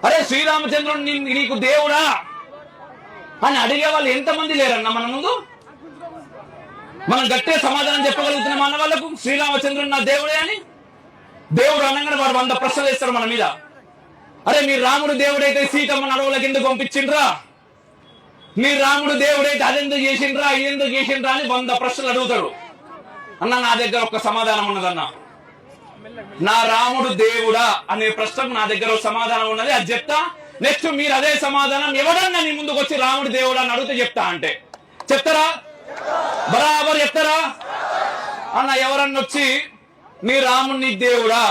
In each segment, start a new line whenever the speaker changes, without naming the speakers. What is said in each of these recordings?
అరే శ్రీరామచంద్రుడు నీకు దేవుడా అని అడిగే వాళ్ళు ఎంతమంది లేరన్నా మన ముందు? మనం గట్టిగా సమాధానం చెప్పగలుగుతున్నాం అన్న వాళ్ళకు శ్రీరామచంద్రుడు నా దేవుడే అని. దేవుడు అనగానే వాడు 100 ప్రశ్నలు వేస్తాడు మన మీద. అరే మీ రాముడు దేవుడైతే సీతమ్మను అడవులకు ఎందుకు పంపించిండ్రా? మీ రాముడు దేవుడైతే అదెందుకు చేసిండ్రా, ఇదెందుకు చేసిండ్రా అని 100 ప్రశ్నలు అడుగుతాడు. అన్న నా దగ్గర ఒక సమాధానం ఉన్నదన్న. నా రాముడు దేవుడా అనే ప్రశ్నకు నా దగ్గర ఒక సమాధానం ఉన్నది, అది చెప్తా. నెక్స్ట్ మీరు అదే సమాధానం ఎవరన్నా నీ ముందుకు వచ్చి రాముడు దేవుడా అని అడిగితే చెప్తా అంటే చెప్తారా? బరాబర్ చెప్తారా? అన్న ఎవరన్నా వచ్చి మీ రాముడు దేవుడా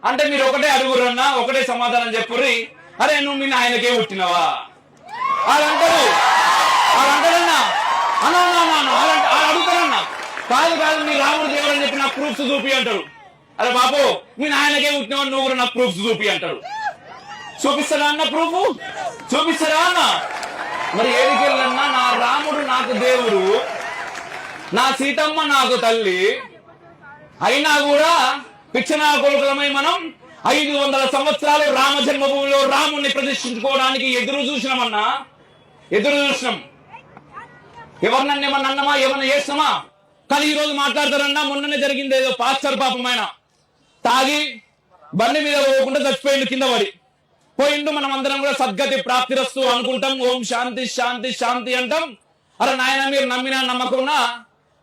అంటే మీరు ఒకటే అడుగురన్నా, ఒకటే సమాధానం చెప్పుర్రి. అరే నువ్వు మీ నాయనకే పుట్టినవా వాళ్ళంటారు. వాళ్ళంటారన్నా వాళ్ళు అడుగుతారన్నా. కాదు మీ రాముడు దేవుడు అని చెప్పి నాకు ప్రూఫ్స్ చూపి అంటారు. అరే బాబు మీ నాయనకే పుట్టినవా, నువ్వు కూడా నాకు ప్రూఫ్స్ చూపి అంటారు. చూపిస్తారా అన్న ప్రూఫ్? చూపిస్తారా అన్న? మరి ఏడికెళ్ళన్నా నా రాముడు నాకు దేవుడు, నా సీతమ్మ నాకు తల్లి అయినా కూడా పిచ్చనా కొడుకులమై మనం 500 సంవత్సరాలు రామ జన్మభూమిలో రాముణ్ణి ప్రతిష్ఠించుకోవడానికి ఎదురు చూసినామన్నా. ఎదురు చూసినాం. ఎవరినన్నా ఏమన్నా అన్నమా, ఏమన్నా చేసినామా? కానీ ఈ రోజు మాట్లాడతారన్నా. మొన్ననే జరిగింది ఏదో పాస్టర్ పాపమైన తాగి బండి మీద పోకుండా చచ్చిపోయిండు, కింద పడి పోయిండు. మనం అందరం కూడా సద్గతి ప్రాప్తిరస్తూ అనుకుంటాం, ఓం శాంతి శాంతి శాంతి అంటాం. అరే నాయన మీరు నమ్మినా నమ్మకున్నా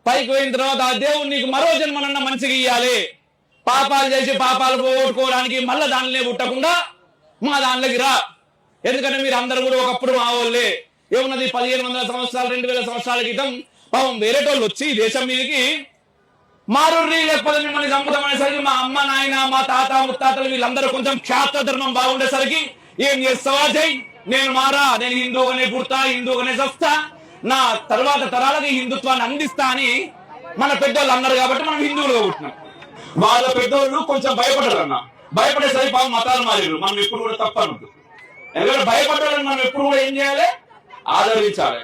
పైకి పోయిన తర్వాత ఆ దేవుడు నీకు మరో జన్మనన్నా మంచిగా ఇయ్యాలి. పాపాలు చేసి పాపాలు పోగొట్టుకోవడానికి మళ్ళా దానిలో పుట్టకుండా మా దానిలోకి రా. ఎందుకంటే మీరు అందరూ కూడా ఒకప్పుడు మా వాళ్ళే. ఏమున్నది 1500 సంవత్సరాలు 2000 సంవత్సరాల క్రితం పాపం వేరేటోళ్ళు వచ్చి దేశం మీదకి మారుర్రి లేకపోతే మిమ్మల్ని చంపుతామనేసరికి మా అమ్మ నాయన మా తాత ముత్తాతలు వీళ్ళందరూ కొంచెం క్షాత్ర ధర్మం బాగుండేసరికి ఏం చేస్తావా జై, నేను మారా, నేను హిందూగానే పుడతా, హిందూగానే చస్తా, నా తర్వాత తరాలకి హిందుత్వాన్ని అందిస్తా అని మన పెద్దోళ్ళు అన్నారు. కాబట్టి మనం హిందువులుగా పుట్టినాం. వాళ్ళ పెద్దోళ్ళు కొంచెం భయపడ్డారు అన్న. భయపడేసరికి పాపం మతాలు మారారు. మనం ఎప్పుడు కూడా తప్పనద్దు. ఎందుకంటే భయపడ్డాలని మనం ఎప్పుడు కూడా ఏం చేయాలి? ఆదరించాలి.